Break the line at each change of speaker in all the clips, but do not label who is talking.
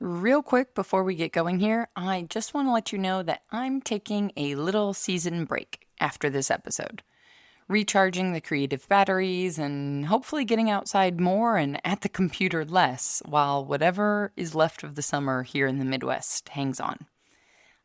Real quick before we get going here, I just want to let you know that I'm taking a little season break after this episode, recharging the creative batteries and hopefully getting outside more and at the computer less while whatever is left of the summer here in the Midwest hangs on.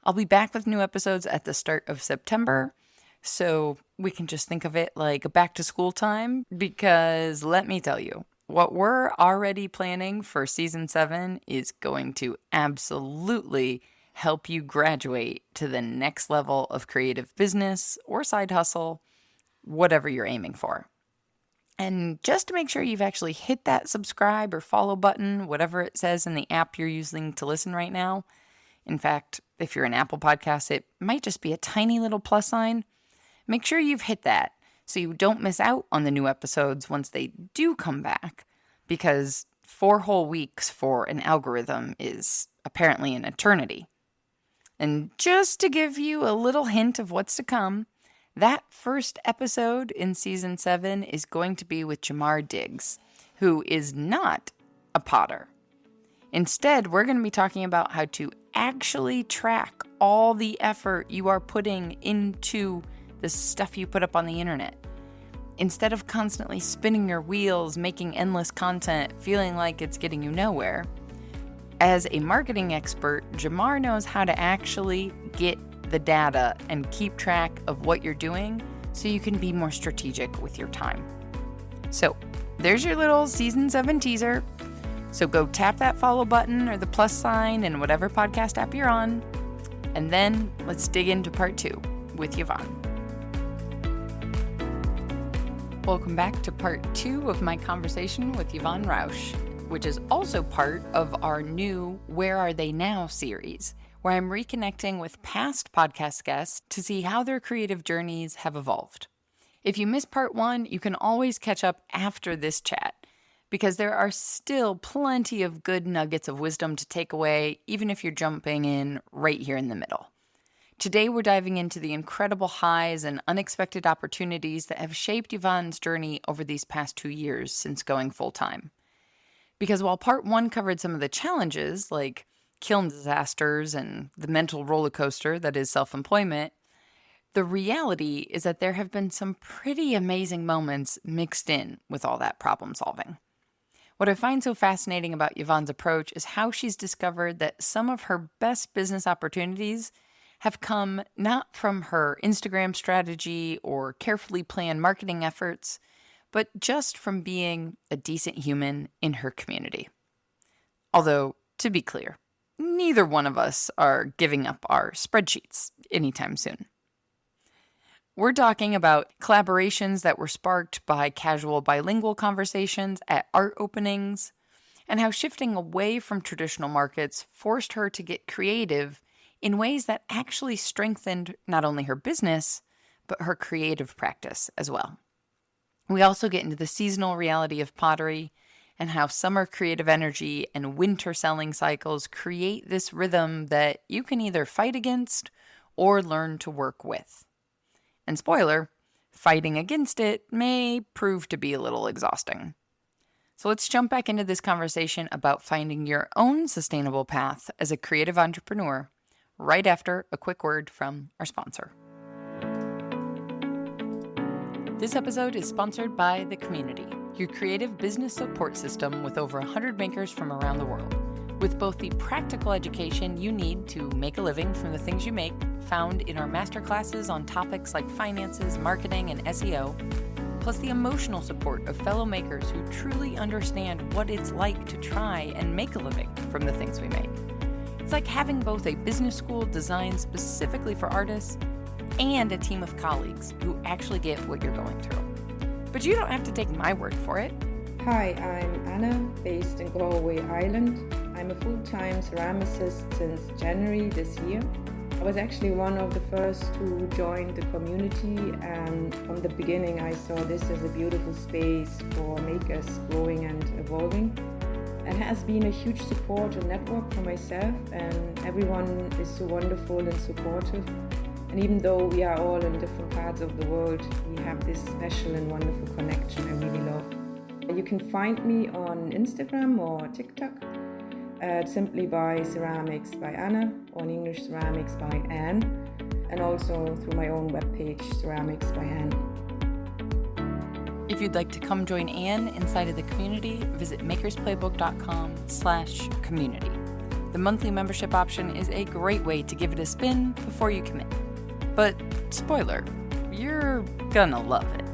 I'll be back with new episodes at the start of September, so we can just think of it like a back to school time because let me tell you, what we're already planning for season 7 is going to absolutely help you graduate to the next level of creative business or side hustle, whatever you're aiming for. And just to make sure you've actually hit that subscribe or follow button, whatever it says in the app you're using to listen right now. In fact, if you're an Apple Podcast, it might just be a tiny little plus sign. Make sure you've hit that so you don't miss out on the new episodes once they do come back, because 4 whole weeks for an algorithm is apparently an eternity. And just to give you a little hint of what's to come, that first episode in season 7 is going to be with Jamar Diggs, who is not a potter. Instead, we're going to be talking about how to actually track all the effort you are putting into the stuff you put up on the internet. Instead of constantly spinning your wheels, making endless content, feeling like it's getting you nowhere, as a marketing expert, Jamar knows how to actually get the data and keep track of what you're doing so you can be more strategic with your time. So, there's your little season 7 teaser. So go tap that follow button or the plus sign in whatever podcast app you're on, and then let's dig into part 2 with Yvonne. Welcome back to part 2 of my conversation with Yvonne Rausch, which is also part of our new Where Are They Now series, where I'm reconnecting with past podcast guests to see how their creative journeys have evolved. If you missed part 1, you can always catch up after this chat, because there are still plenty of good nuggets of wisdom to take away, even if you're jumping in right here in the middle. Today, we're diving into the incredible highs and unexpected opportunities that have shaped Yvonne's journey over these past 2 years since going full-time. Because while part 1 covered some of the challenges, like kiln disasters and the mental roller coaster that is self-employment, the reality is that there have been some pretty amazing moments mixed in with all that problem solving. What I find so fascinating about Yvonne's approach is how she's discovered that some of her best business opportunities have come not from her Instagram strategy or carefully planned marketing efforts, but just from being a decent human in her community. Although, to be clear, neither one of us are giving up our spreadsheets anytime soon. We're talking about collaborations that were sparked by casual bilingual conversations at art openings, and how shifting away from traditional markets forced her to get creative in ways that actually strengthened not only her business, but her creative practice as well. We also get into the seasonal reality of pottery and how summer creative energy and winter selling cycles create this rhythm that you can either fight against or learn to work with. And spoiler, fighting against it may prove to be a little exhausting. So let's jump back into this conversation about finding your own sustainable path as a creative entrepreneur right after a quick word from our sponsor. This episode is sponsored by The Community, your creative business support system with over 100 makers from around the world, with both the practical education you need to make a living from the things you make, found in our masterclasses on topics like finances, marketing, and SEO, plus the emotional support of fellow makers who truly understand what it's like to try and make a living from the things we make. It's like having both a business school designed specifically for artists and a team of colleagues who actually get what you're going through. But you don't have to take my word for it.
Hi, I'm Anna, based in Galway, Ireland. I'm a full-time ceramicist since January this year. I was actually one of the first to join the community, and from the beginning I saw this as a beautiful space for makers growing and evolving. It has been a huge support and network for myself, and everyone is so wonderful and supportive. And even though we are all in different parts of the world, we have this special and wonderful connection I really love. You can find me on Instagram or TikTok. simply by Ceramics by Anna, or in English Ceramics by Anne, and also through my own webpage, Ceramics by Anne.
If you'd like to come join Anne inside of the community, visit makersplaybook.com/community. The monthly membership option is a great way to give it a spin before you commit. But, spoiler, you're gonna love it.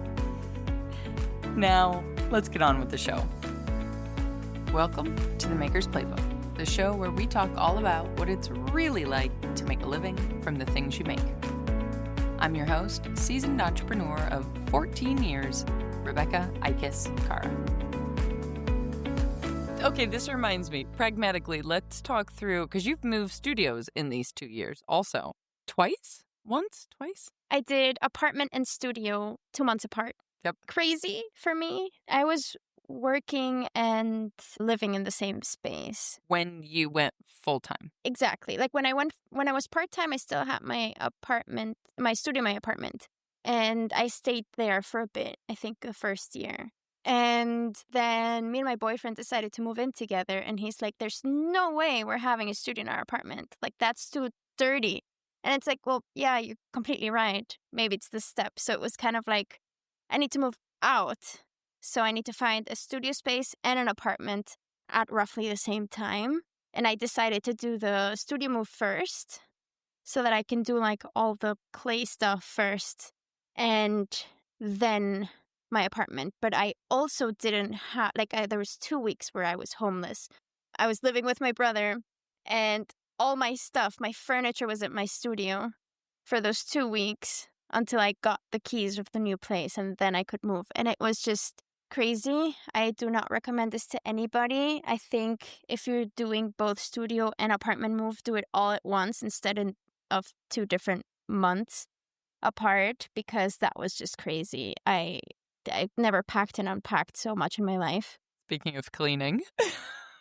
Now, let's get on with the show. Welcome to the Maker's Playbook, the show where we talk all about what it's really like to make a living from the things you make. I'm your host, seasoned entrepreneur of 14 years, Rebecca Ikes Kara. Okay, this reminds me, pragmatically, let's talk through, because you've moved studios in these 2 years also. Twice? Once? Twice?
I did apartment and studio 2 months apart.
Yep.
Crazy for me. I was working and living in the same space.
When you went full-time.
Exactly. Like when I was part-time, I still had my apartment, my studio, my apartment. And I stayed there for a bit, I think the first year. And then me and my boyfriend decided to move in together. And he's like, there's no way we're having a studio in our apartment. Like, that's too dirty. And it's like, well, yeah, you're completely right. Maybe it's the step. So it was kind of like, I need to move out. So I need to find a studio space and an apartment at roughly the same time. And I decided to do the studio move first so that I can do like all the clay stuff first and then my apartment. But I also didn't have, there was 2 weeks where I was homeless. I was living with my brother and all my stuff, my furniture was at my studio for those 2 weeks until I got the keys of the new place and then I could move. And it was just crazy. I do not recommend this to anybody. I think if you're doing both studio and apartment move, do it all at once instead of 2 different months apart, because that was just crazy. I've never packed and unpacked so much in my life.
Speaking of cleaning.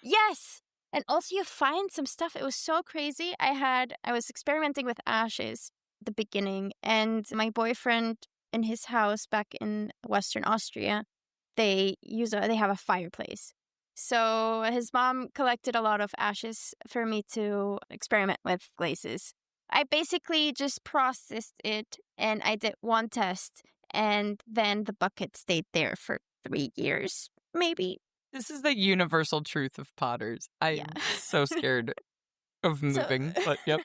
Yes. And also you find some stuff. It was so crazy. I was experimenting with ashes at the beginning, and my boyfriend in his house back in Western Austria, they have a fireplace. So his mom collected a lot of ashes for me to experiment with glazes. I basically just processed it and I did one test, and then the bucket stayed there for 3 years, maybe.
This is the universal truth of potters. I'm so scared of moving, but yep.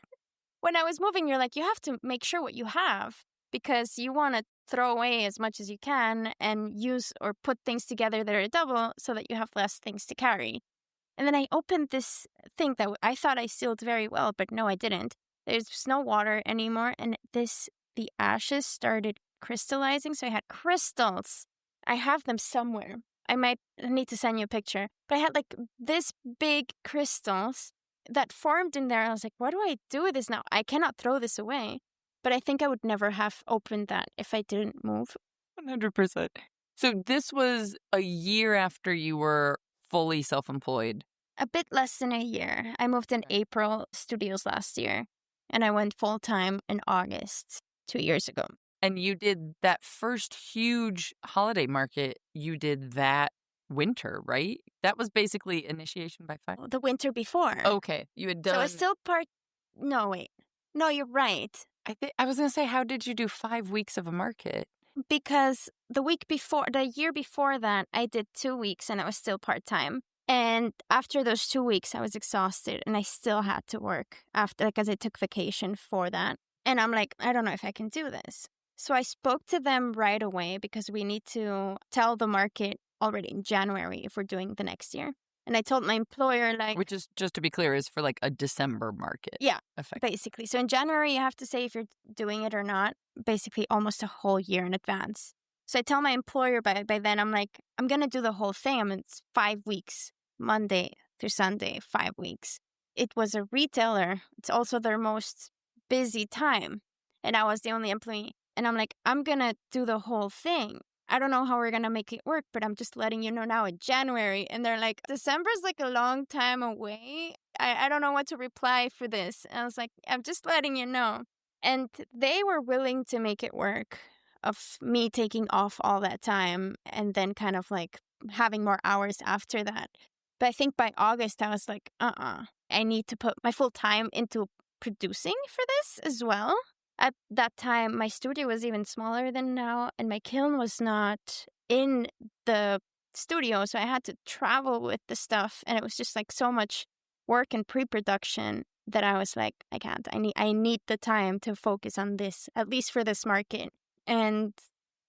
When I was moving, you're like, you have to make sure what you have, because you want to throw away as much as you can and use or put things together that are double so that you have less things to carry. And then I opened this thing that I thought I sealed very well, but no, I didn't. There's no water anymore, and the ashes started crystallizing, so I had crystals. I have them somewhere. I might need to send you a picture. But I had like this big crystals that formed in there. I was like, what do I do with this now? I cannot throw this away. But I think I would never have opened that if I didn't move.
100%. So this was a year after you were fully self-employed.
A bit less than a year. I moved in April studios last year, and I went full-time in August 2 years ago.
And you did that first huge holiday market, you did that winter, right? That was basically initiation by fire.
The winter before.
Okay. You had done...
So it's still No, wait. No, you're right.
I was going to say, how did you do 5 weeks of a market?
Because the year before that, I did 2 weeks and I was still part-time. And after those 2 weeks, I was exhausted and I still had to work because I took vacation for that. And I'm like, I don't know if I can do this. So I spoke to them right away because we need to tell the market already in January if we're doing the next year. And I told my employer,
which is, just to be clear, is for like a December market.
Yeah, basically. So in January, you have to say if you're doing it or not, basically almost a whole year in advance. So I tell my employer by then, I'm like, I'm going to do the whole thing. It's 5 weeks, Monday through Sunday, 5 weeks. It was a retailer. It's also their most busy time. And I was the only employee. And I'm like, I'm going to do the whole thing. I don't know how we're going to make it work, but I'm just letting you know now in January. And they're like, December's like a long time away. I don't know what to reply for this. And I was like, I'm just letting you know. And they were willing to make it work, of me taking off all that time and then kind of like having more hours after that. But I think by August, I was like, I need to put my full time into producing for this as well. At that time, my studio was even smaller than now, and my kiln was not in the studio. So I had to travel with the stuff, and it was just like so much work and pre-production that I was like, I can't. I need the time to focus on this, at least for this market. And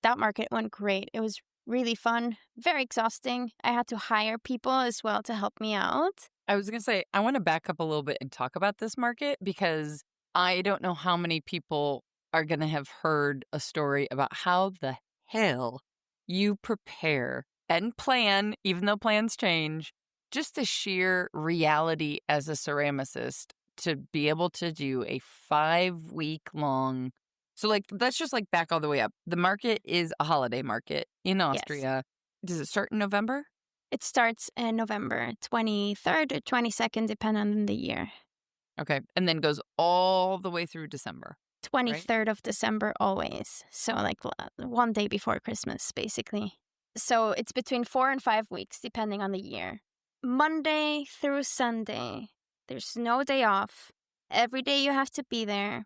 that market went great. It was really fun, very exhausting. I had to hire people as well to help me out.
I was going to say, I want to back up a little bit and talk about this market because I don't know how many people are going to have heard a story about how the hell you prepare and plan, even though plans change, just the sheer reality as a ceramicist to be able to do a 5-week long. So like, let's just like back all the way up. The market is a holiday market in Austria. Yes. Does it start in November?
It starts in November 23rd or 22nd, depending on the year.
Okay. And then goes all the way through December.
23rd of December always. So like one day before Christmas, basically. So it's between 4 and 5 weeks, depending on the year. Monday through Sunday, there's no day off. Every day you have to be there.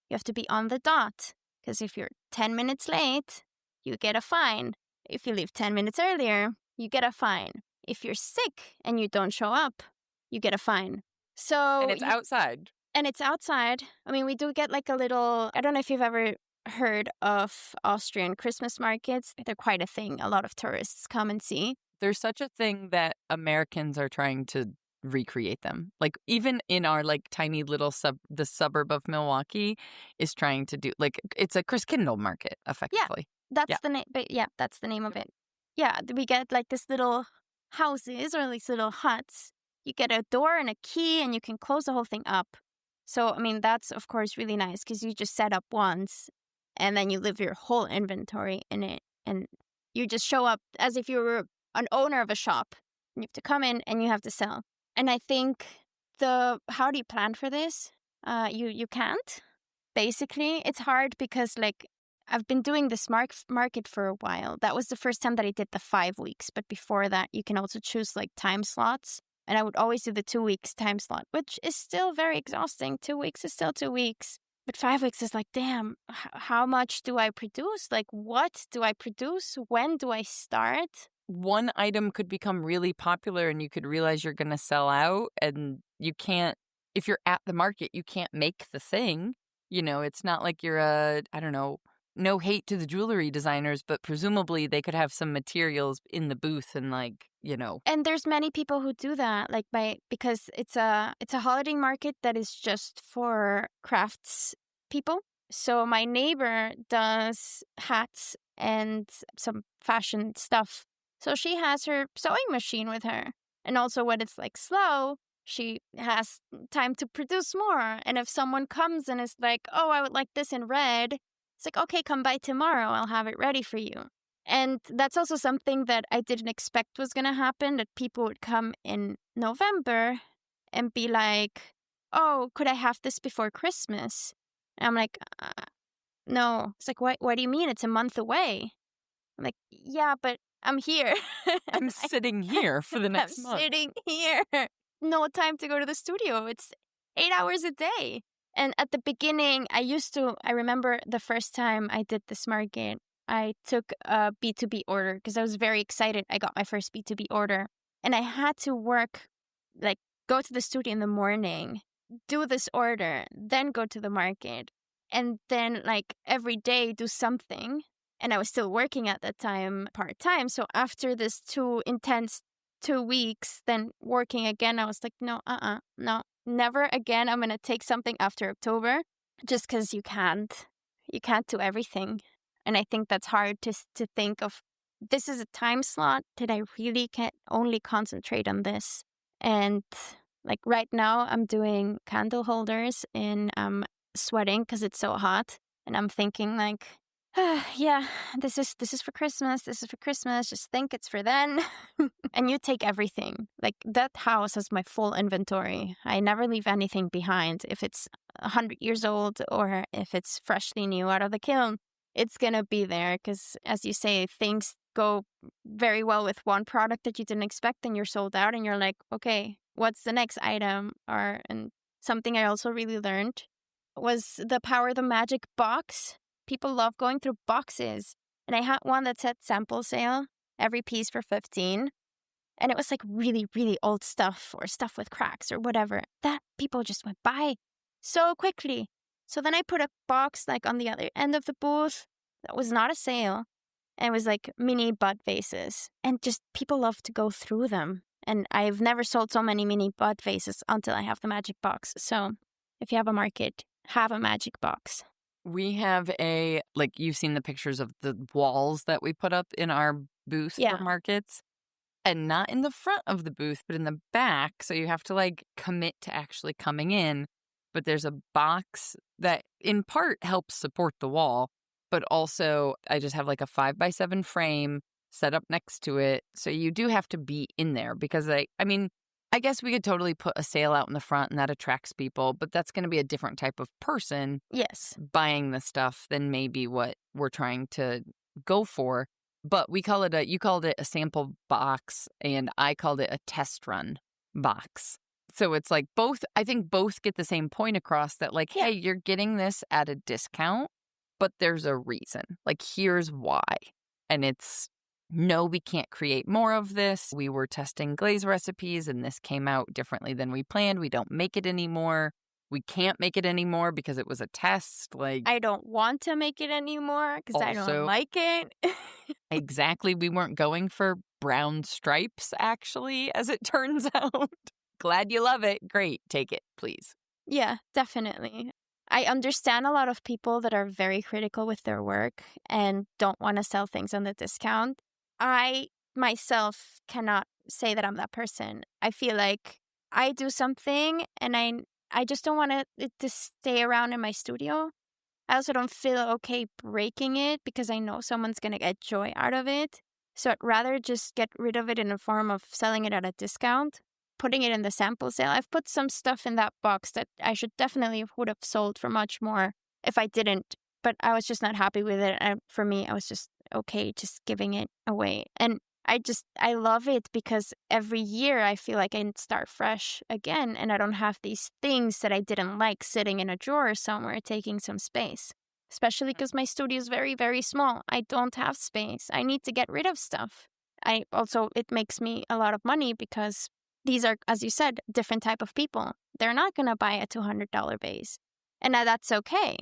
You have to be on the dot. Because if you're 10 minutes late, you get a fine. If you leave 10 minutes earlier, you get a fine. If you're sick and you don't show up, you get a fine. So
and it's outside.
And it's outside. I mean, we do get like a little, I don't know if you've ever heard of Austrian Christmas markets. They're quite a thing. A lot of tourists come and see.
There's such a thing that Americans are trying to recreate them. Like even in our like tiny little the suburb of Milwaukee is trying to do like it's a Christkindl market effectively.
That's the name. But yeah, that's the name of it. Yeah, we get like this little houses or these little huts. You get a door and a key and you can close the whole thing up. So, I mean, that's, of course, really nice because you just set up once and then you live your whole inventory in it. And you just show up as if you were an owner of a shop. You have to come in and you have to sell. And I think how do you plan for this? You can't. Basically, it's hard because, like, I've been doing this market for a while. That was the first time that I did the 5 weeks. But before that, you can also choose, like, time slots. And I would always do the 2 weeks time slot, which is still very exhausting. 2 weeks is still 2 weeks. But 5 weeks is like, damn, how much do I produce? Like, what do I produce? When do I start?
One item could become really popular and you could realize you're going to sell out and you can't, if you're at the market, you can't make the thing. You know, it's not like you're no hate to the jewelry designers, but presumably they could have some materials in the booth and like, you know.
And there's many people who do that, like because it's a holiday market that is just for crafts people. So my neighbor does hats and some fashion stuff. So she has her sewing machine with her. And also when it's like slow, she has time to produce more. And if someone comes and is like, oh, I would like this in red, it's like, okay, come by tomorrow. I'll have it ready for you. And that's also something that I didn't expect was going to happen, that people would come in November and be like, oh, could I have this before Christmas? And I'm like, no. It's like, what do you mean? It's a month away. I'm like, yeah, but I'm here.
I'm sitting here for the next month.
I'm sitting here. No time to go to the studio. It's 8 hours a day. And at the beginning, I remember the first time I did this market, I took a B2B order because I was very excited. I got my first B2B order and I had to work, like go to the studio in the morning, do this order, then go to the market and then like every day do something. And I was still working at that time part-time. So after this 2 intense 2 weeks, then working again, I was like, no, never again. I'm going to take something after October just because you can't do everything. And I think that's hard to think of. This is a time slot that I really can only concentrate on this. And like right now I'm doing candle holders and I'm sweating because it's so hot. And I'm thinking like, yeah, this is for Christmas. This is for Christmas. Just think it's for then. And you take everything. Like that house has my full inventory. I never leave anything behind. If it's 100 years old or if it's freshly new out of the kiln, it's going to be there because, as you say, things go very well with one product that you didn't expect and you're sold out and you're like, okay, what's the next item? And something I also really learned was the power of the magic box. People love going through boxes. And I had one that said sample sale, every piece for 15. And it was like really, really old stuff or stuff with cracks or whatever that people just went by so quickly. So then I put a box like on the other end of the booth that was not a sale. And it was like mini bud vases. And just people love to go through them. And I've never sold so many mini bud vases until I have the magic box. So if you have a market, have a magic box.
We have you've seen the pictures of the walls that we put up in our booth
Yeah.
for markets. And not in the front of the booth, but in the back. So you have to like commit to actually coming in. But there's a box that in part helps support the wall. But also I just have like a 5x7 frame set up next to it. So you do have to be in there because I guess we could totally put a sale out in the front and that attracts people. But that's going to be a different type of person
Yes.
buying the stuff than maybe what we're trying to go for. But you called it a sample box, and I called it a test run box. So it's like I think both get the same point across that like,
Yeah.
hey, you're getting this at a discount, but there's a reason. Like, here's why. And it's, no, we can't create more of this. We were testing glaze recipes, and this came out differently than we planned. We don't make it anymore. We can't make it anymore because it was a test. Like,
I don't want to make it anymore because I
Also-
don't like it.
Exactly. We weren't going for brown stripes, actually, as it turns out. Glad you love it. Great. Take it, please.
Yeah, definitely. I understand a lot of people that are very critical with their work and don't want to sell things on the discount. I myself cannot say that I'm that person. I feel like I do something and I just don't want it to stay around in my studio. I also don't feel okay breaking it because I know someone's going to get joy out of it. So I'd rather just get rid of it in the form of selling it at a discount, putting it in the sample sale. I've put some stuff in that box that I should definitely would have sold for much more if I didn't, but I was just not happy with it. And for me, I was just okay just giving it away. And I love it because every year I feel like I start fresh again and I don't have these things that I didn't like sitting in a drawer somewhere taking some space. Especially because my studio is very, very small. I don't have space. I need to get rid of stuff. It makes me a lot of money because these are, as you said, different type of people. They're not going to buy a $200 vase. And that's okay.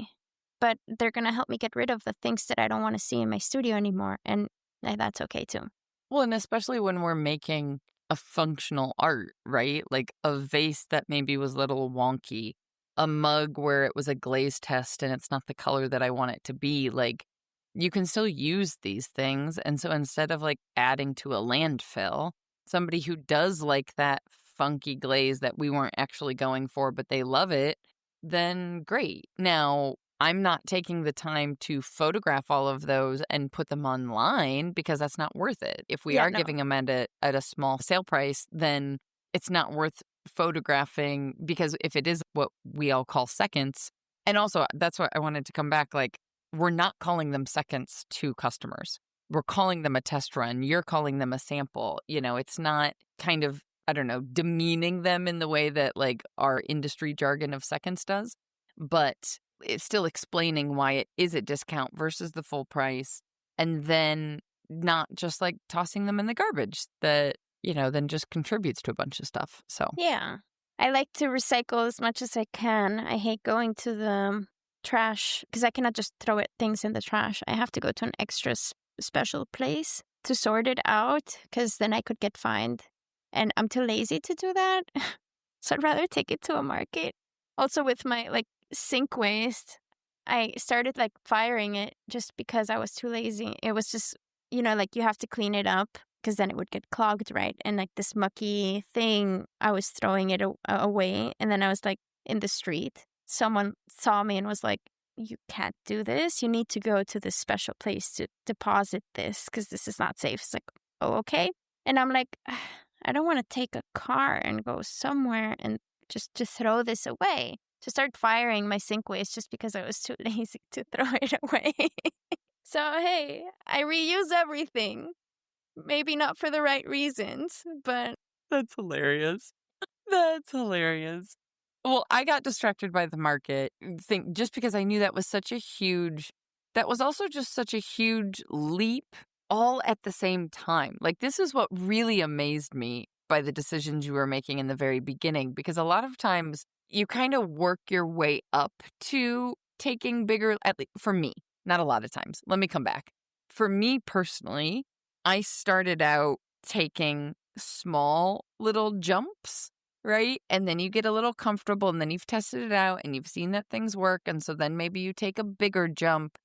But they're going to help me get rid of the things that I don't want to see in my studio anymore. And that's okay too.
Well, and especially when we're making a functional art, right? Like a vase that maybe was a little wonky, a mug where it was a glaze test and it's not the color that I want it to be. Like, you can still use these things. And so instead of like adding to a landfill, somebody who does like that funky glaze that we weren't actually going for, but they love it, then great. Now, I'm not taking the time to photograph all of those and put them online because that's not worth it. If we are giving them at a small sale price, then it's not worth photographing because if it is what we all call seconds, and also that's what I wanted to come back, like, we're not calling them seconds to customers. We're calling them a test run. You're calling them a sample. You know, it's not kind of, I don't know, demeaning them in the way that like our industry jargon of seconds does, but it's still explaining why it is a discount versus the full price. And then not just like tossing them in the garbage that, you know, then just contributes to a bunch of stuff. So,
yeah, I like to recycle as much as I can. I hate going to the trash because I cannot just throw things in the trash. I have to go to an extra special place to sort it out because then I could get fined. And I'm too lazy to do that. So I'd rather take it to a market. Also with my like sink waste, I started like firing it just because I was too lazy. It was just, you know, like you have to clean it up because then it would get clogged, right? And like this mucky thing, I was throwing it away. And then I was like in the street. Someone saw me and was like, you can't do this. You need to go to this special place to deposit this because this is not safe. It's like, oh, okay. And I'm like, I don't want to take a car and go somewhere and just to throw this away. To start firing my sink waste just because I was too lazy to throw it away. So, hey, I reuse everything. Maybe not for the right reasons, but
That's hilarious. That's hilarious. Well, I got distracted by the market thing just because I knew that was that was also just such a huge leap all at the same time. Like, this is what really amazed me by the decisions you were making in the very beginning, because a lot of times you kind of work your way up to taking bigger, at least for me, not a lot of times. Let me come back. For me personally, I started out taking small little jumps, right? And then you get a little comfortable and then you've tested it out and you've seen that things work. And so then maybe you take a bigger jump.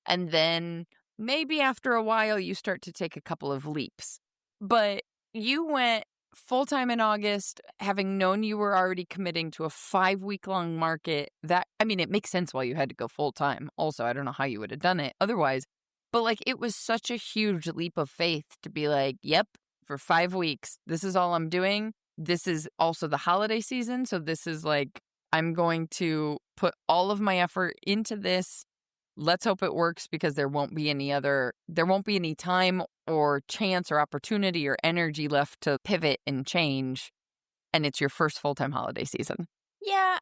And then maybe after a while you start to take a couple of leaps. But you went full time in August, having known you were already committing to a 5-week long market. It makes sense why you had to go full time. Also, I don't know how you would have done it otherwise. But like, it was such a huge leap of faith to be like, yep, for 5 weeks, this is all I'm doing. This is also the holiday season. So this is like, I'm going to put all of my effort into this. Let's hope it works, because there won't be any time or chance or opportunity or energy left to pivot and change. And it's your first full-time holiday season.
yeah,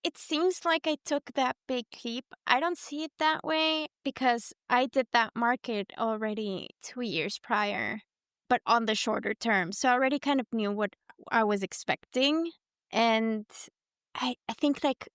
it seems like I took that big leap. I don't see it that way because I did that market already 2 years prior, but on the shorter term. So I already kind of knew what I was expecting. And I think like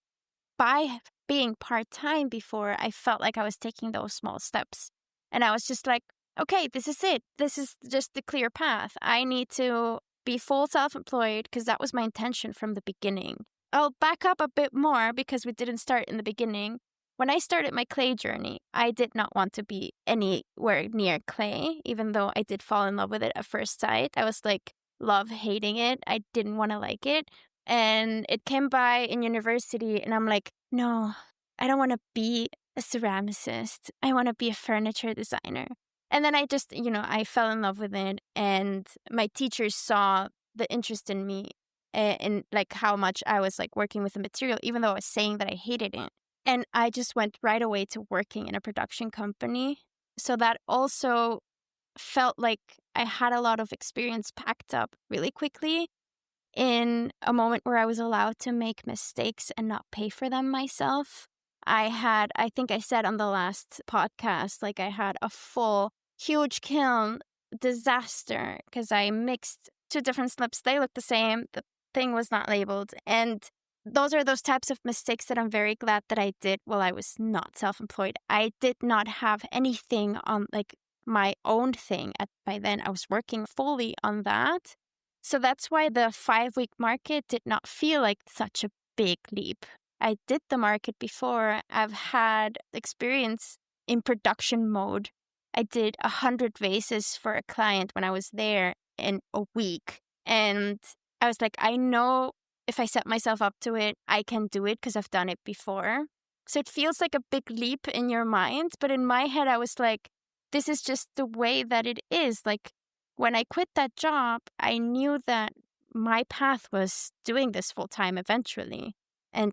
by being part-time before, I felt like I was taking those small steps. And I was just like, okay, this is it. This is just the clear path. I need to be full self-employed because that was my intention from the beginning. I'll back up a bit more because we didn't start in the beginning. When I started my clay journey, I did not want to be anywhere near clay, even though I did fall in love with it at first sight. I was like, love hating it. I didn't want to like it. And it came by in university, and I'm like, no, I don't want to be a ceramicist. I want to be a furniture designer. And then I just, I fell in love with it. And my teachers saw the interest in me and like how much I was like working with the material, even though I was saying that I hated it. And I just went right away to working in a production company. So that also felt like I had a lot of experience packed up really quickly in a moment where I was allowed to make mistakes and not pay for them myself. I think I said on the last podcast, like I had a full, huge kiln disaster because I mixed 2 different slips. They looked the same. The thing was not labeled. And those are those types of mistakes that I'm very glad that I did while I was not self-employed. I did not have anything on like my own thing by then. I was working fully on that. So that's why the 5-week market did not feel like such a big leap. I did the market before. I've had experience in production mode. I did 100 vases for a client when I was there in a week. And I was like, I know if I set myself up to it, I can do it because I've done it before. So it feels like a big leap in your mind. But in my head, I was like, this is just the way that it is. Like, when I quit that job, I knew that my path was doing this full time eventually. And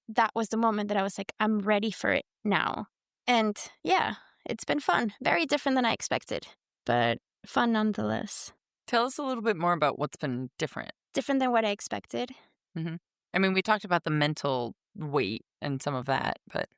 that was the moment that I was like, I'm ready for it now. And yeah, it's been fun. Very different than I expected, but fun nonetheless.
Tell us a little bit more about what's been different.
Different than what I expected.
Mm-hmm. We talked about the mental weight and some of that, but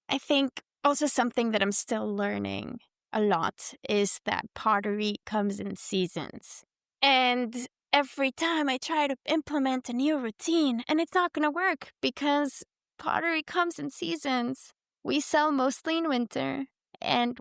I think also something that I'm still learning a lot is that pottery comes in seasons. And every time I try to implement a new routine, and it's not going to work because pottery comes in seasons. We sell mostly in winter, and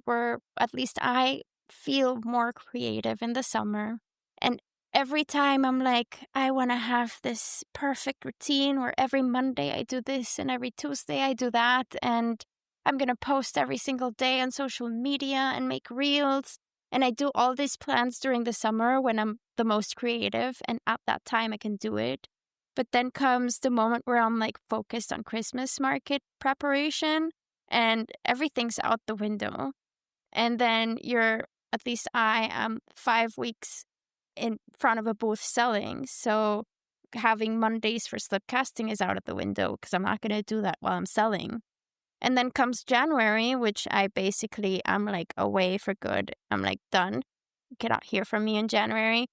at least I feel more creative in the summer. And every time I'm like, I want to have this perfect routine where every Monday I do this and every Tuesday I do that. And I'm going to post every single day on social media and make reels. And I do all these plans during the summer when I'm the most creative. And at that time, I can do it. But then comes the moment where I'm like focused on Christmas market preparation and everything's out the window. And then at least I am 5 weeks in front of a booth selling. So having Mondays for slip casting is out of the window because I'm not going to do that while I'm selling. And then comes January, which I'm like away for good. I'm like done. You cannot hear from me in January.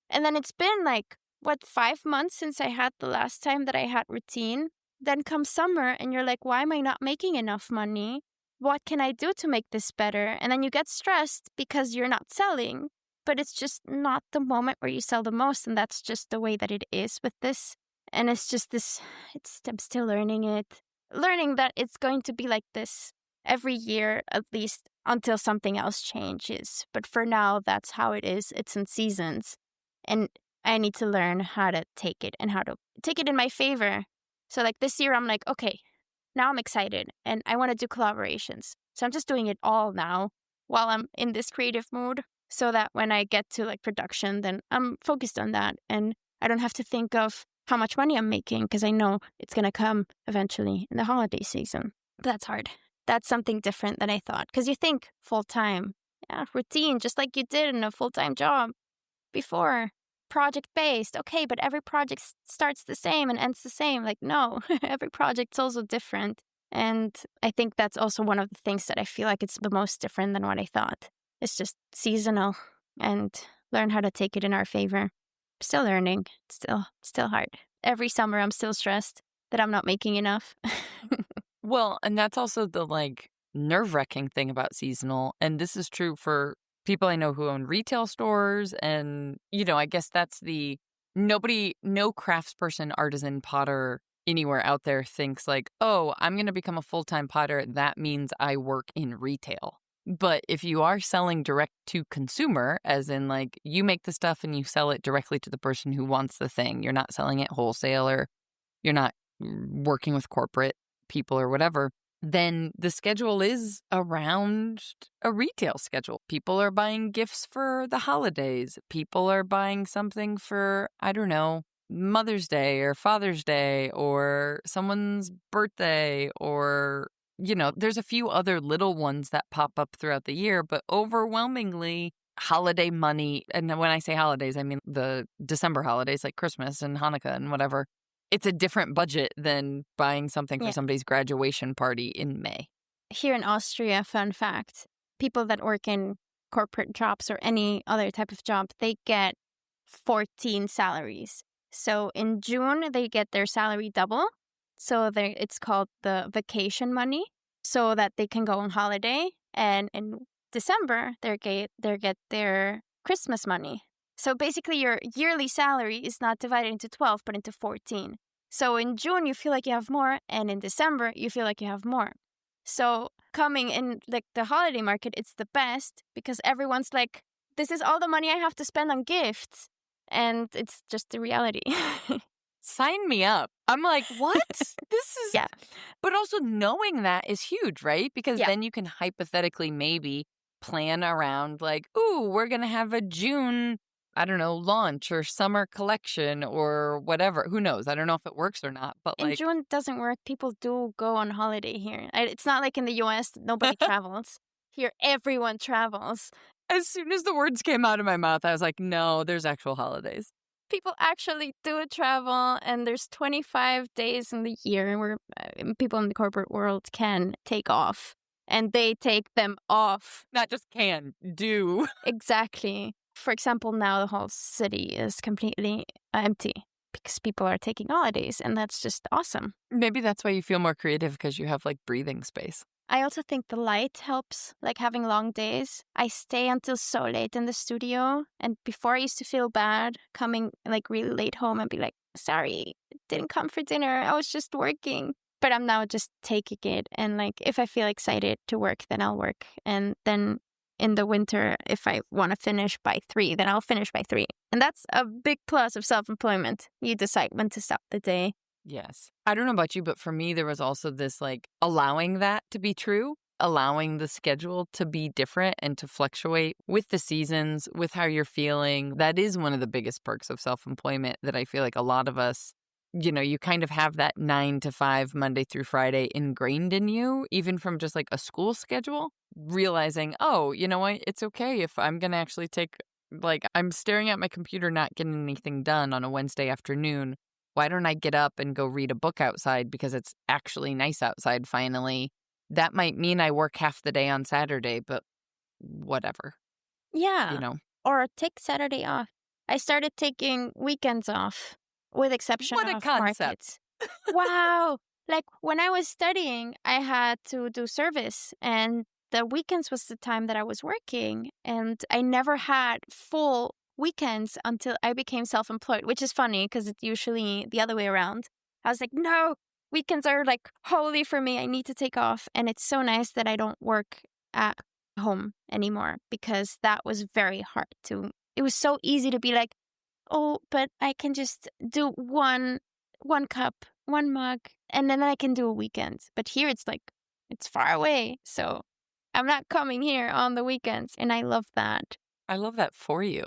And then it's been like, 5 months since I had the last time that I had routine. Then comes summer and you're like, why am I not making enough money? What can I do to make this better? And then you get stressed because you're not selling, but it's just not the moment where you sell the most. And that's just the way that it is with this. And it's just I'm still learning it, learning that it's going to be like this every year, at least until something else changes. But for now, that's how it is. It's in seasons. And I need to learn how to take it and how to take it in my favor. So like this year, I'm like, okay, now I'm excited and I want to do collaborations. So I'm just doing it all now while I'm in this creative mood so that when I get to like production, then I'm focused on that. And I don't have to think of how much money I'm making because I know it's going to come eventually in the holiday season. That's hard. That's something different than I thought. Because you think full-time, routine, just like you did in a full-time job before. Project-based, okay, but every project starts the same and ends the same. Like, no, every project's also different. And I think that's also one of the things that I feel like it's the most different than what I thought. It's just seasonal and learn how to take it in our favor. Still learning, still hard. Every summer I'm still stressed that I'm not making enough.
Well, and that's also the like nerve-wracking thing about seasonal. And this is true for people I know who own retail stores. And, I guess that's no craftsperson, artisan, potter anywhere out there thinks like, oh, I'm going to become a full-time potter. That means I work in retail. But if you are selling direct to consumer, as in like you make the stuff and you sell it directly to the person who wants the thing, you're not selling it wholesale or you're not working with corporate people or whatever, then the schedule is around a retail schedule. People are buying gifts for the holidays. People are buying something for, I don't know, Mother's Day or Father's Day or someone's birthday or, there's a few other little ones that pop up throughout the year, but overwhelmingly holiday money. And when I say holidays, I mean the December holidays like Christmas and Hanukkah and whatever. It's a different budget than buying something for somebody's graduation party in May.
Here in Austria, fun fact, people that work in corporate jobs or any other type of job, they get 14 salaries. So in June, they get their salary double. So it's called the vacation money so that they can go on holiday. And in December, they get their Christmas money. So basically, your yearly salary is not divided into 12, but into 14. So in June, you feel like you have more, and in December, you feel like you have more. So coming in like the holiday market, it's the best because everyone's like, this is all the money I have to spend on gifts. And it's just the reality.
Sign me up. I'm like, what? This is...
Yeah.
But also knowing that is huge, right? Because then you can hypothetically maybe plan around like, ooh, we're going to have a June, I don't know, launch or summer collection or whatever. Who knows? I don't know if it works or not. But
in June, it doesn't work. People do go on holiday here. It's not like in the US, nobody travels. Here, everyone travels.
As soon as the words came out of my mouth, I was like, no, there's actual holidays.
People actually do travel, and there's 25 days in the year where people in the corporate world can take off, and they take them off.
Not just can, do.
Exactly. For example, now the whole city is completely empty because people are taking holidays, and that's just awesome.
Maybe that's why you feel more creative because you have like breathing space.
I also think the light helps, like having long days. I stay until so late in the studio. And before I used to feel bad coming like really late home and be like, sorry, didn't come for dinner. I was just working. But I'm now just taking it. And like, if I feel excited to work, then I'll work. And then in the winter, if I want to finish by 3, then I'll finish by 3. And that's a big plus of self-employment. You decide when to stop the day.
Yes. I don't know about you, but for me, there was also this like allowing that to be true, allowing the schedule to be different and to fluctuate with the seasons, with how you're feeling. That is one of the biggest perks of self-employment that I feel like a lot of us, you kind of have that 9 to 5 Monday through Friday ingrained in you, even from just like a school schedule, realizing, oh, you know what? It's okay if I'm going to actually take, like, I'm staring at my computer, not getting anything done on a Wednesday afternoon. Why don't I get up and go read a book outside because it's actually nice outside finally? that might mean I work half the day on Saturday, but whatever,
Yeah.
you know.
Or take Saturday off. I started taking weekends off, with exception
What a
of
concept.
markets. Wow. Like when I was studying, I had to do service, and the weekends was the time that I was working, and I never had full weekends until I became self-employed, which is funny because it's usually the other way around. I was like, no, weekends are like holy for me. I need to take off. And it's so nice that I don't work at home anymore, because that was very hard to. It was so easy to be like, oh, but I can just do one cup, one mug, and then I can do a weekend. But here it's like, it's far away, so I'm not coming here on the weekends, and I love that.
I love that for you.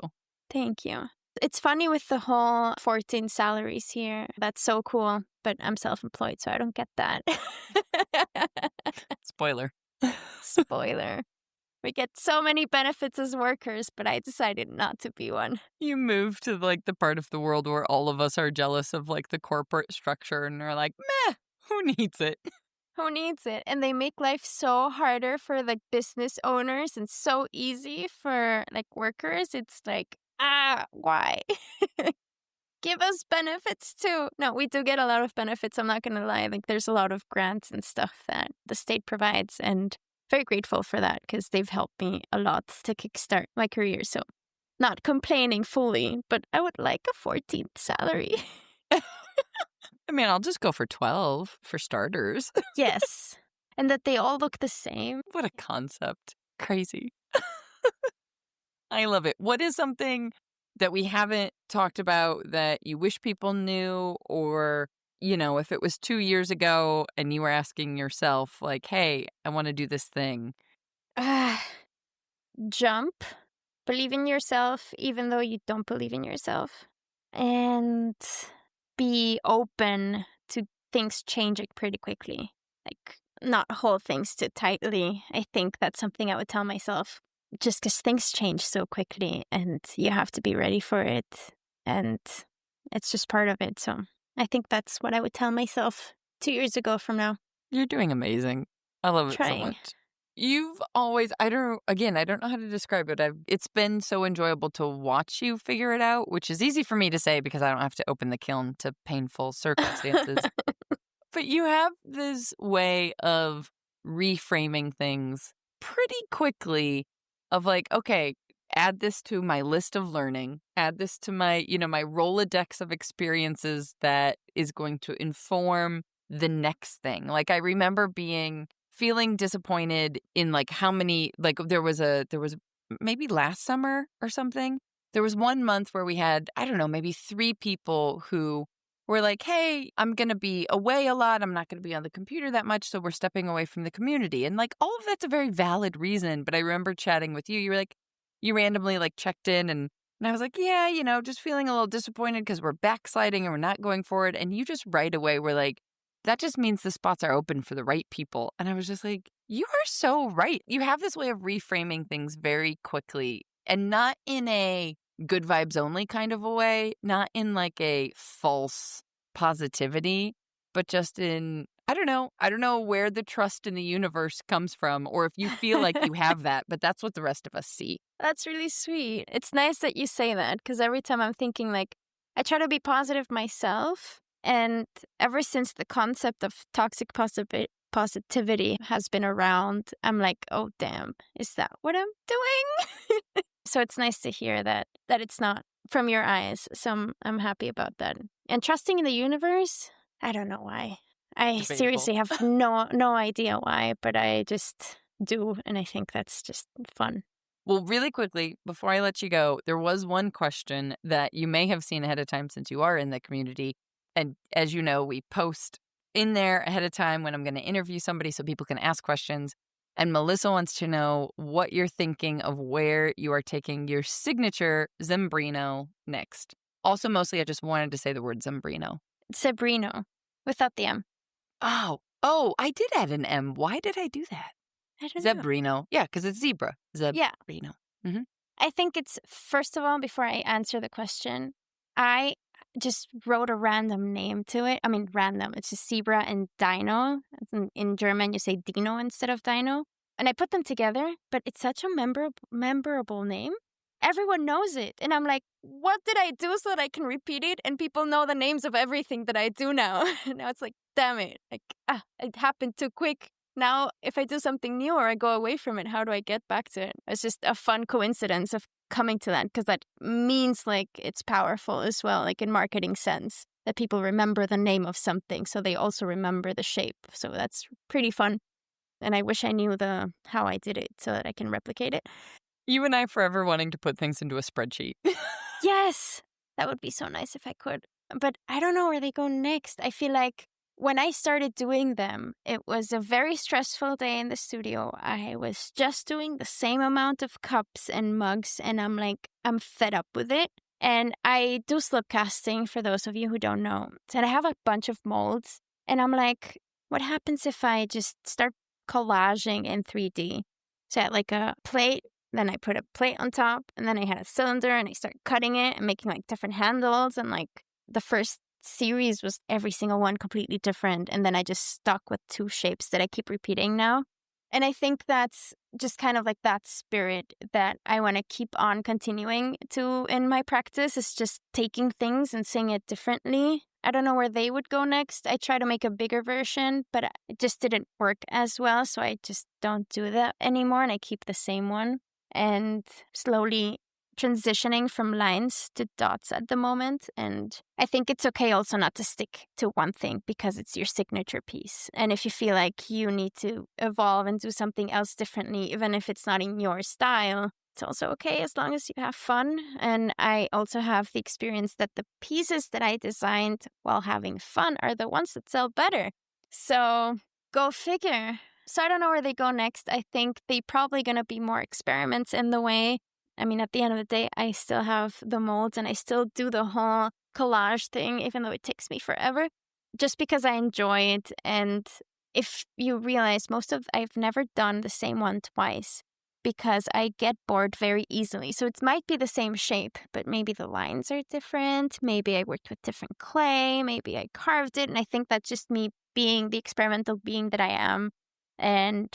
Thank you. It's funny with the whole 14 salaries here. That's so cool, but I'm self-employed, so I don't get that.
Spoiler.
Spoiler. We get so many benefits as workers, but I decided not to be one.
You move to like the part of the world where all of us are jealous of like the corporate structure and are like, meh, who needs it?
Who needs it? And they make life so harder for like business owners and so easy for like workers. It's like, why? Give us benefits too. No, we do get a lot of benefits. I'm not going to lie. Like there's a lot of grants and stuff that the state provides, and very grateful for that because they've helped me a lot to kickstart my career. So not complaining fully, but I would like a 14th salary.
I mean, I'll just go for 12 for starters.
Yes. And that they all look the same.
What a concept. Crazy. I love it. What is something that we haven't talked about that you wish people knew, or, you know, if it was 2 years ago and you were asking yourself, like, hey, I want to do this thing?
Jump. Believe in yourself, even though you don't believe in yourself. And be open to things changing pretty quickly. Like, not hold things too tightly. I think that's something I would tell myself. Just because things change so quickly and you have to be ready for it. And it's just part of it. So I think that's what I would tell myself 2 years ago from now.
You're doing amazing. I love it so
Trying.
much. You've always, I don't know how to describe it. It's been so enjoyable to watch you figure it out, which is easy for me to say because I don't have to open the kiln to painful circumstances. But you have this way of reframing things pretty quickly of like, okay, add this to my list of learning, add this to my, my Rolodex of experiences that is going to inform the next thing. Like I remember feeling disappointed in like how many, like there was maybe last summer or something. There was 1 month where we had, I don't know, maybe 3 people who were like, hey, I'm going to be away a lot. I'm not going to be on the computer that much. So we're stepping away from the community. And like all of that's a very valid reason. But I remember chatting with you. You were like, you randomly like checked in and I was like, yeah, just feeling a little disappointed because we're backsliding and we're not going forward. And you just right away were like, that just means the spots are open for the right people. And I was just like, you are so right. You have this way of reframing things very quickly and not in a good vibes only kind of a way, not in like a false positivity, but just in, I don't know where the trust in the universe comes from or if you feel like you have that, but that's what the rest of us see.
That's really sweet. It's nice that you say that because every time I'm thinking like, I try to be positive myself. And ever since the concept of toxic positivity has been around, I'm like, oh, damn, is that what I'm doing? So it's nice to hear that it's not from your eyes. So I'm happy about that. And trusting in the universe, I don't know why. I
Debatable.
seriously have no idea why, but I just do. And I think that's just fun.
Well, really quickly, before I let you go, there was one question that you may have seen ahead of time since you are in the community. And as you know, we post in there ahead of time when I'm going to interview somebody so people can ask questions. And Melissa wants to know what you're thinking of where you are taking your signature Zembrino next. Also, mostly I just wanted to say the word Zembrino.
Zebrino, without the M.
Oh, I did add an M. Why did I do that?
I don't know.
Zebrino. Yeah, because it's zebra. Zebrino.
Yeah. I think it's, first of all, before I answer the question, I just wrote a random name to it. I mean, random. It's just zebra and dino. In German, you say dino instead of dino. And I put them together, but it's such a memorable name. Everyone knows it. And I'm like, what did I do so that I can repeat it? And people know the names of everything that I do now. Now it's like, damn it. Like, it happened too quick. Now, if I do something new or I go away from it, how do I get back to it? It's just a fun coincidence of coming to that, because that means like it's powerful as well, like in marketing sense, that people remember the name of something, so they also remember the shape. So that's pretty fun. And I wish I knew how I did it so that I can replicate it.
You and I forever wanting to put things into a spreadsheet.
Yes, that would be so nice if I could. But I don't know where they go next. I feel like when I started doing them, it was a very stressful day in the studio. I was just doing the same amount of cups and mugs, and I'm fed up with it. And I do slip casting, for those of you who don't know. And I have a bunch of molds, and I'm like, what happens if I just start collaging in 3D? So I had like a plate, then I put a plate on top, and then I had a cylinder, and I started cutting it and making like different handles, and like the first series was every single one completely different, and then I just stuck with 2 shapes that I keep repeating now. And I think that's just kind of like that spirit that I want to keep on continuing to in my practice, is just taking things and seeing it differently. I don't know where they would go next. I try to make a bigger version, but it just didn't work as well, so I just don't do that anymore, and I keep the same one. And slowly transitioning from lines to dots at the moment. And I think it's okay also not to stick to one thing, because it's your signature piece. And if you feel like you need to evolve and do something else differently, even if it's not in your style, it's also okay as long as you have fun. And I also have the experience that the pieces that I designed while having fun are the ones that sell better. So go figure. So I don't know where they go next. I think they probably going to be more experiments in the way. I mean, at the end of the day, I still have the molds and I still do the whole collage thing, even though it takes me forever, just because I enjoy it. And if you realize, I've never done the same one twice, because I get bored very easily. So it might be the same shape, but maybe the lines are different. Maybe I worked with different clay. Maybe I carved it. And I think that's just me being the experimental being that I am. And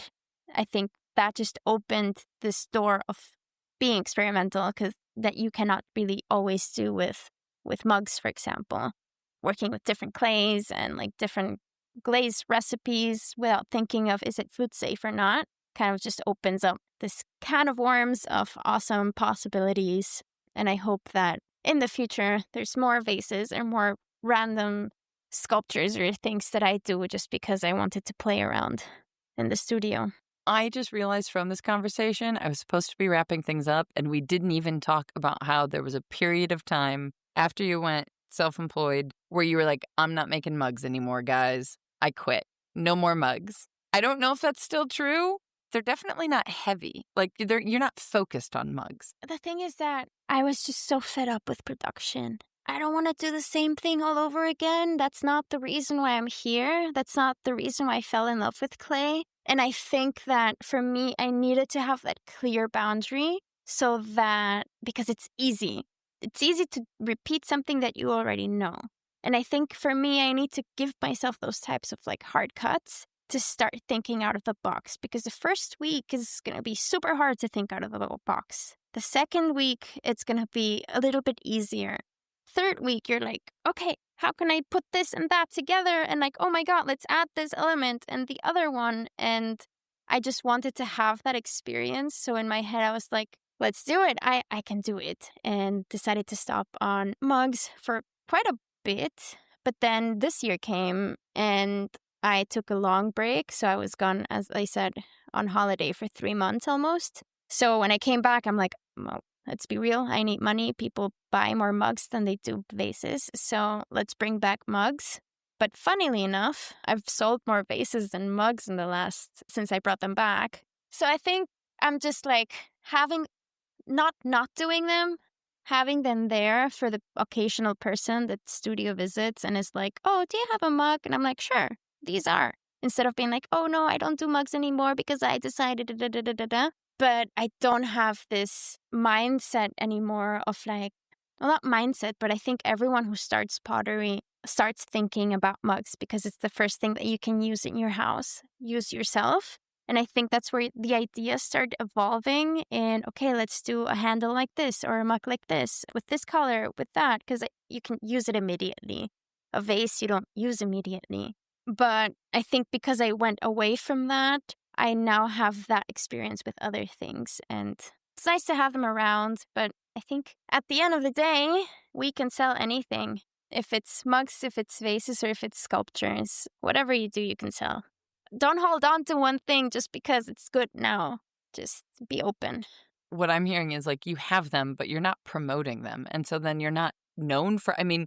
I think that just opened this door of being experimental, because that you cannot really always do with mugs, for example. Working with different clays and like different glaze recipes without thinking of, is it food safe or not, kind of just opens up this can of worms of awesome possibilities. And I hope that in the future, there's more vases or more random sculptures or things that I do just because I wanted to play around in the studio.
I just realized from this conversation, I was supposed to be wrapping things up, and we didn't even talk about how there was a period of time after you went self-employed where you were like, I'm not making mugs anymore, guys. I quit. No more mugs. I don't know if that's still true. They're definitely not heavy. Like, you're not focused on mugs.
The thing is that I was just so fed up with production. I don't want to do the same thing all over again. That's not the reason why I'm here. That's not the reason why I fell in love with clay. And I think that for me, I needed to have that clear boundary so that, because it's easy. It's easy to repeat something that you already know. And I think for me, I need to give myself those types of like hard cuts to start thinking out of the box, because the first week is going to be super hard to think out of the box. The second week, it's going to be a little bit easier. Third week, you're like, okay, how can I put this and that together? And like, oh my God, let's add this element and the other one. And I just wanted to have that experience. So in my head, I was like, let's do it. I can do it. And decided to stop on mugs for quite a bit. But then this year came and I took a long break. So I was gone, as I said, on holiday for 3 months almost. So when I came back, I'm like, well, let's be real. I need money. People buy more mugs than they do vases. So let's bring back mugs. But funnily enough, I've sold more vases than mugs since I brought them back. So I think I'm just like not doing them, having them there for the occasional person that studio visits and is like, oh, do you have a mug? And I'm like, sure, these are. Instead of being like, oh no, I don't do mugs anymore because I decided da. But I don't have this mindset anymore of like, well, not mindset, but I think everyone who starts pottery starts thinking about mugs because it's the first thing that you can use in your house, use yourself. And I think that's where the ideas start evolving in, okay, let's do a handle like this or a mug like this with this color, with that, because you can use it immediately. A vase you don't use immediately. But I think because I went away from that, I now have that experience with other things. And it's nice to have them around, but I think at the end of the day, we can sell anything. If it's mugs, if it's vases, or if it's sculptures, whatever you do, you can sell. Don't hold on to one thing just because it's good now. Just be open.
What I'm hearing is like you have them, but you're not promoting them. And so then you're not known for, I mean,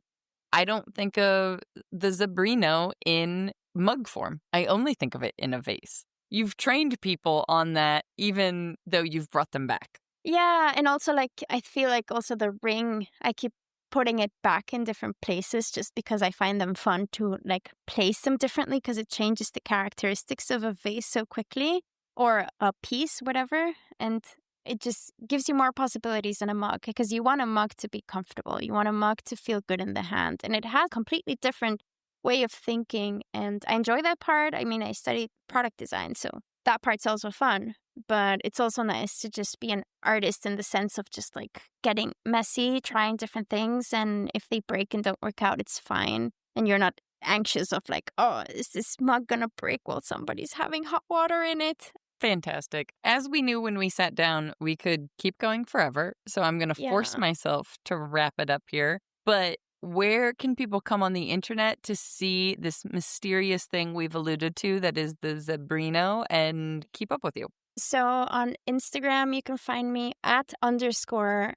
I don't think of the Zebrino in mug form. I only think of it in a vase. You've trained people on that, even though you've brought them back.
Yeah, and also like I feel like also the ring, I keep putting it back in different places just because I find them fun to like place them differently because it changes the characteristics of a vase so quickly or a piece, whatever. And it just gives you more possibilities than a mug because you want a mug to be comfortable. You want a mug to feel good in the hand. And it has a completely different way of thinking. And I enjoy that part. I mean, I studied product design, so that part's also fun. But it's also nice to just be an artist in the sense of just like getting messy, trying different things. And if they break and don't work out, it's fine. And you're not anxious of like, oh, is this mug gonna break while somebody's having hot water in it?
Fantastic. As we knew when we sat down, we could keep going forever. So I'm going to force myself to wrap it up here. But where can people come on the internet to see this mysterious thing we've alluded to that is the Zebrino and keep up with you?
So on Instagram, you can find me at _Yvonne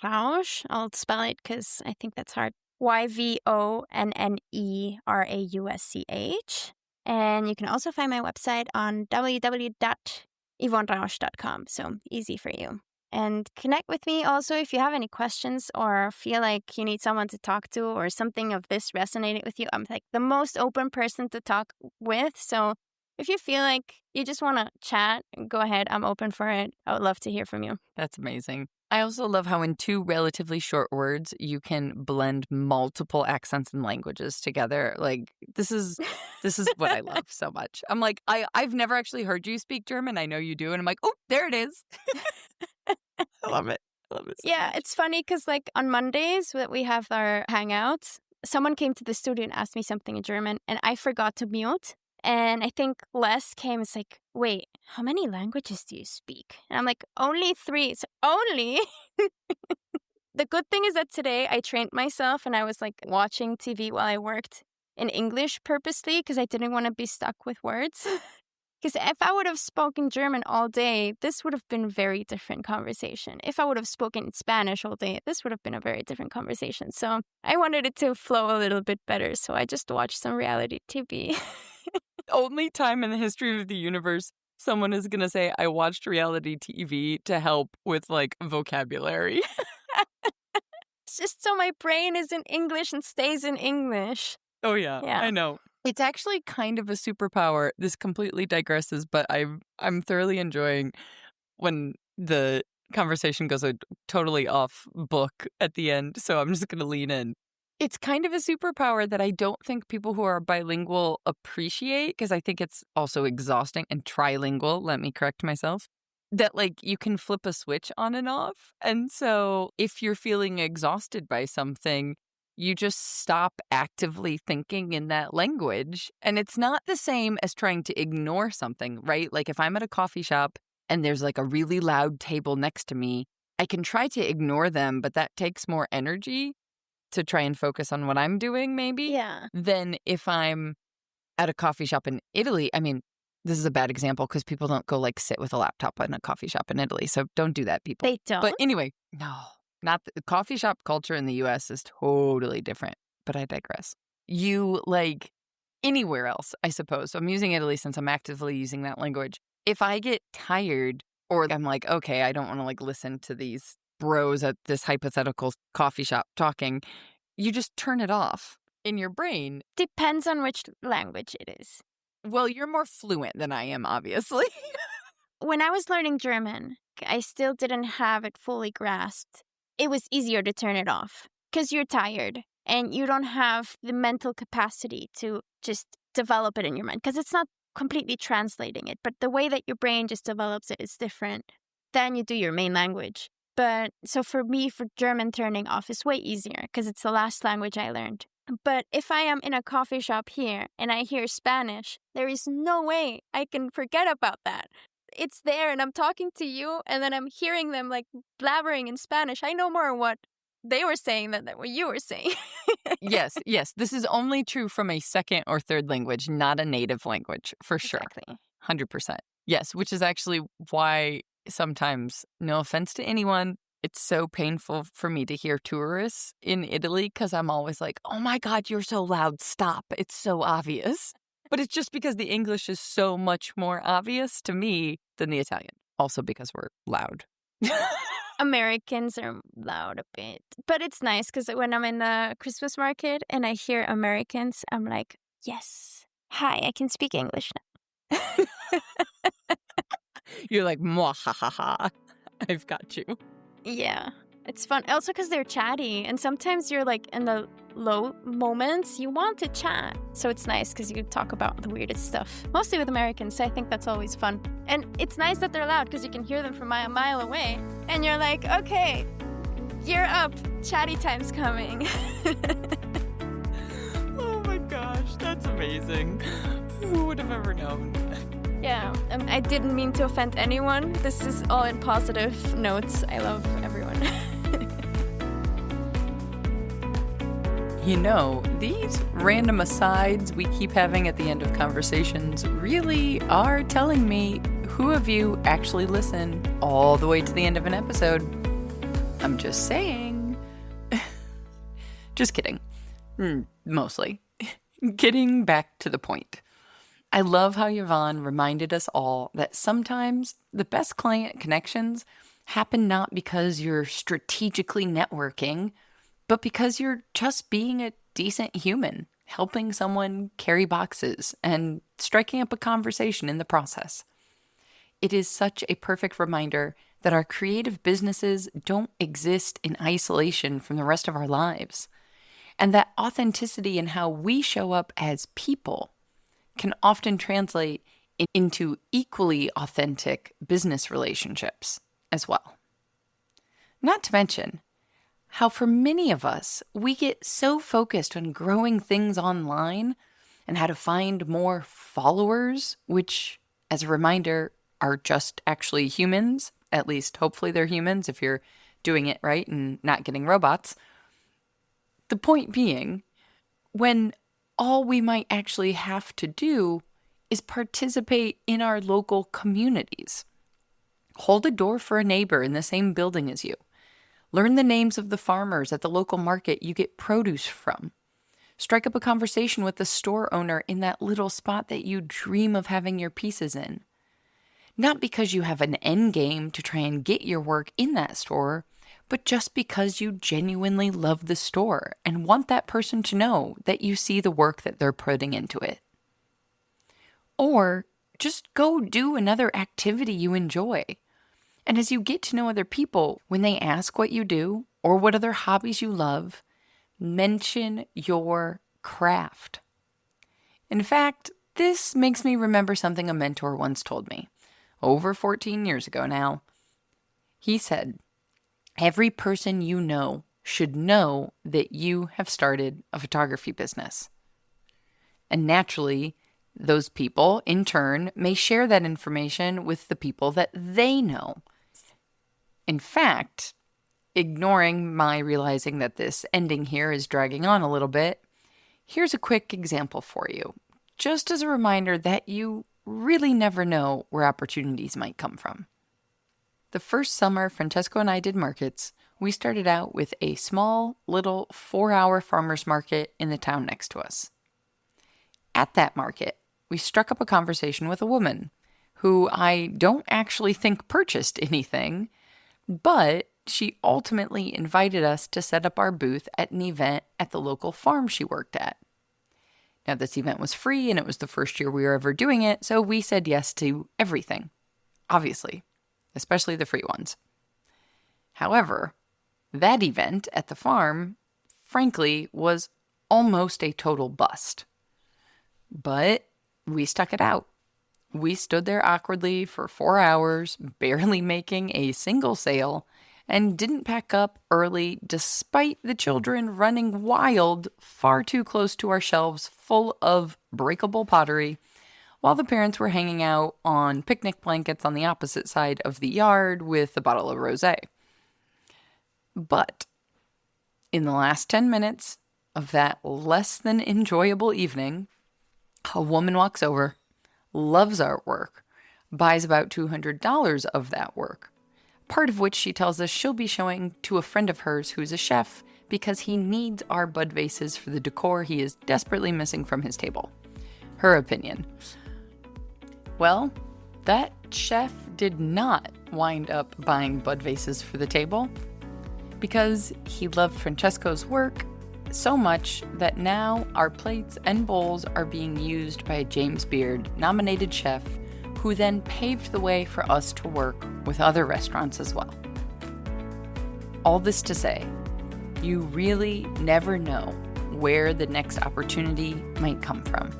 Rausch. I'll spell it because I think that's hard. YVONNERAUSCH. And you can also find my website on www.yvonnerausch.com. So easy for you. And connect with me also if you have any questions or feel like you need someone to talk to or something of this resonated with you. I'm like the most open person to talk with. So if you feel like you just want to chat, go ahead. I'm open for it. I would love to hear from you.
That's amazing. I also love how in 2 relatively short words, you can blend multiple accents and languages together. Like, this is what I love so much. I'm like, I've never actually heard you speak German. I know you do. And I'm like, oh, there it is. I love it. I love it so much.
It's funny because like on Mondays that we have our hangouts, someone came to the studio and asked me something in German and I forgot to mute. And I think Les came, it's like, wait, how many languages do you speak? And I'm like, only 3. It's only? The good thing is that today I trained myself and I was like watching TV while I worked in English purposely because I didn't want to be stuck with words. Because if I would have spoken German all day, this would have been a very different conversation. If I would have spoken Spanish all day, this would have been a very different conversation. So I wanted it to flow a little bit better. So I just watched some reality TV.
Only time in the history of the universe someone is going to say, I watched reality TV to help with like vocabulary.
It's just so my brain is in English and stays in English.
Oh, yeah. I know. It's actually kind of a superpower. This completely digresses, but I'm thoroughly enjoying when the conversation goes totally off book at the end. So I'm just going to lean in. It's kind of a superpower that I don't think people who are bilingual appreciate because I think it's also exhausting and trilingual. Let me correct myself. That like you can flip a switch on and off. And so if you're feeling exhausted by something, you just stop actively thinking in that language. And it's not the same as trying to ignore something, right? Like if I'm at a coffee shop and there's like a really loud table next to me, I can try to ignore them, but that takes more energy to try and focus on what I'm doing, maybe, than if I'm at a coffee shop in Italy. I mean, this is a bad example because people don't go like sit with a laptop in a coffee shop in Italy. So don't do that, people.
They don't?
But anyway, no, not the coffee shop culture in the US is totally different. But I digress. You like anywhere else, I suppose. So I'm using Italy since I'm actively using that language. If I get tired or I'm like, okay, I don't want to like listen to these bros at this hypothetical coffee shop talking, you just turn it off in your brain.
Depends on which language it is.
Well, you're more fluent than I am, obviously.
When I was learning German, I still didn't have it fully grasped. it was easier to turn it off because you're tired and you don't have the mental capacity to just develop it in your mind because it's not completely translating it. But the way that your brain just develops it is different than you do your main language. But so for me, for German, turning off is way easier because it's the last language I learned. But if I am in a coffee shop here and I hear Spanish, there is no way I can forget about that. It's there and I'm talking to you and then I'm hearing them like blabbering in Spanish. I know more what they were saying than what you were saying.
Yes. This is only true from a second or third language, not a native language, for sure.
Exactly.
100%. Yes, which is actually why sometimes, no offense to anyone, it's so painful for me to hear tourists in Italy because I'm always like, oh my God, you're so loud. Stop. It's so obvious. But it's just because the English is so much more obvious to me than the Italian. Also because we're loud.
Americans are loud a bit. But it's nice because when I'm in the Christmas market and I hear Americans, I'm like, yes. Hi, I can speak English now.
You're like, mwahaha, I've got you.
Yeah, it's fun. Also because they're chatty. And sometimes you're like in the low moments, you want to chat. So it's nice because you talk about the weirdest stuff. Mostly with Americans, so I think that's always fun. And it's nice that they're loud because you can hear them from a mile away. And you're like, okay, you're up. Chatty time's coming.
Oh my gosh, that's amazing. Who would have ever known?
Yeah, I didn't mean to offend anyone. This is all in positive notes. I love everyone.
You know, these random asides we keep having at the end of conversations really are telling me who of you actually listen all the way to the end of an episode. I'm just saying. Just kidding. Mostly. Getting back to the point. I love how Yvonne reminded us all that sometimes the best client connections happen not because you're strategically networking, but because you're just being a decent human, helping someone carry boxes and striking up a conversation in the process. It is such a perfect reminder that our creative businesses don't exist in isolation from the rest of our lives, and that authenticity in how we show up as people can often translate into equally authentic business relationships as well. Not to mention how for many of us, we get so focused on growing things online and how to find more followers, which, as a reminder, are just actually humans. At least, hopefully they're humans if you're doing it right and not getting robots. The point being, when all we might actually have to do is participate in our local communities. Hold a door for a neighbor in the same building as you. Learn the names of the farmers at the local market you get produce from. Strike up a conversation with the store owner in that little spot that you dream of having your pieces in. Not because you have an end game to try and get your work in that store, but just because you genuinely love the store and want that person to know that you see the work that they're putting into it. Or just go do another activity you enjoy. And as you get to know other people, when they ask what you do or what other hobbies you love, mention your craft. In fact, this makes me remember something a mentor once told me, over 14 years ago now. He said, every person you know should know that you have started a photography business. And naturally, those people, in turn, may share that information with the people that they know. In fact, ignoring my realizing that this ending here is dragging on a little bit, here's a quick example for you, just as a reminder that you really never know where opportunities might come from. The first summer Francesco and I did markets, we started out with a small, little 4-hour farmer's market in the town next to us. At that market, we struck up a conversation with a woman who I don't actually think purchased anything, but she ultimately invited us to set up our booth at an event at the local farm she worked at. Now, this event was free and it was the first year we were ever doing it, so we said yes to everything, obviously, especially the free ones. However, That event at the farm, frankly, was almost a total bust. But we stuck it out. We stood there awkwardly for 4 hours, barely making a single sale, and didn't pack up early despite the children running wild far too close to our shelves full of breakable pottery, while the parents were hanging out on picnic blankets on the opposite side of the yard with a bottle of rosé. But in the last 10 minutes of that less than enjoyable evening, a woman walks over, loves our work, buys about $200 of that work, part of which she tells us she'll be showing to a friend of hers who's a chef because he needs our bud vases for the decor he is desperately missing from his table. Her opinion. Well, that chef did not wind up buying bud vases for the table because he loved Francesco's work so much that now our plates and bowls are being used by a James Beard nominated chef who then paved the way for us to work with other restaurants as well. All this to say, you really never know where the next opportunity might come from.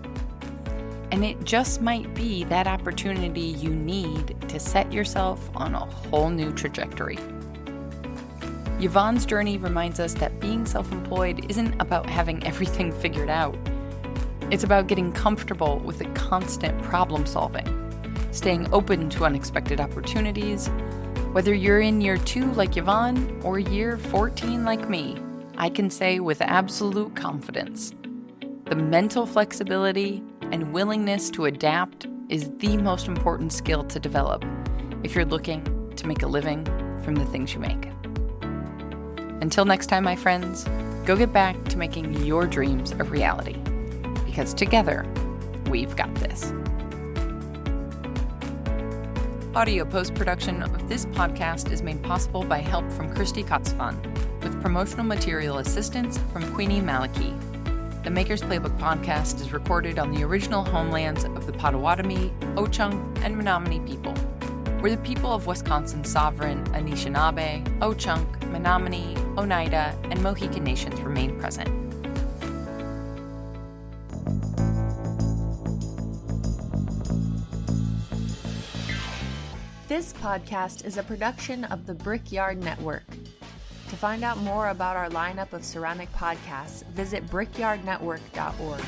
And it just might be that opportunity you need to set yourself on a whole new trajectory. Yvonne's journey reminds us that being self-employed isn't about having everything figured out. It's about getting comfortable with the constant problem solving, staying open to unexpected opportunities. Whether you're in year 2 like Yvonne or year 14 like me, I can say with absolute confidence, the mental flexibility and willingness to adapt is the most important skill to develop if you're looking to make a living from the things you make. Until next time, my friends, go get back to making your dreams a reality, because together, we've got this. Audio post-production of this podcast is made possible by help from Christy Kotzfan, with promotional material assistance from Queenie Maliki. The Maker's Playbook podcast is recorded on the original homelands of the Potawatomi, Ho-Chunk, and Menominee people, where the people of Wisconsin's sovereign Anishinaabe, Ho-Chunk, Menominee, Oneida, and Mohican nations remain present.
This podcast is a production of the Brickyard Network. To find out more about our lineup of ceramic podcasts, visit brickyardnetwork.org.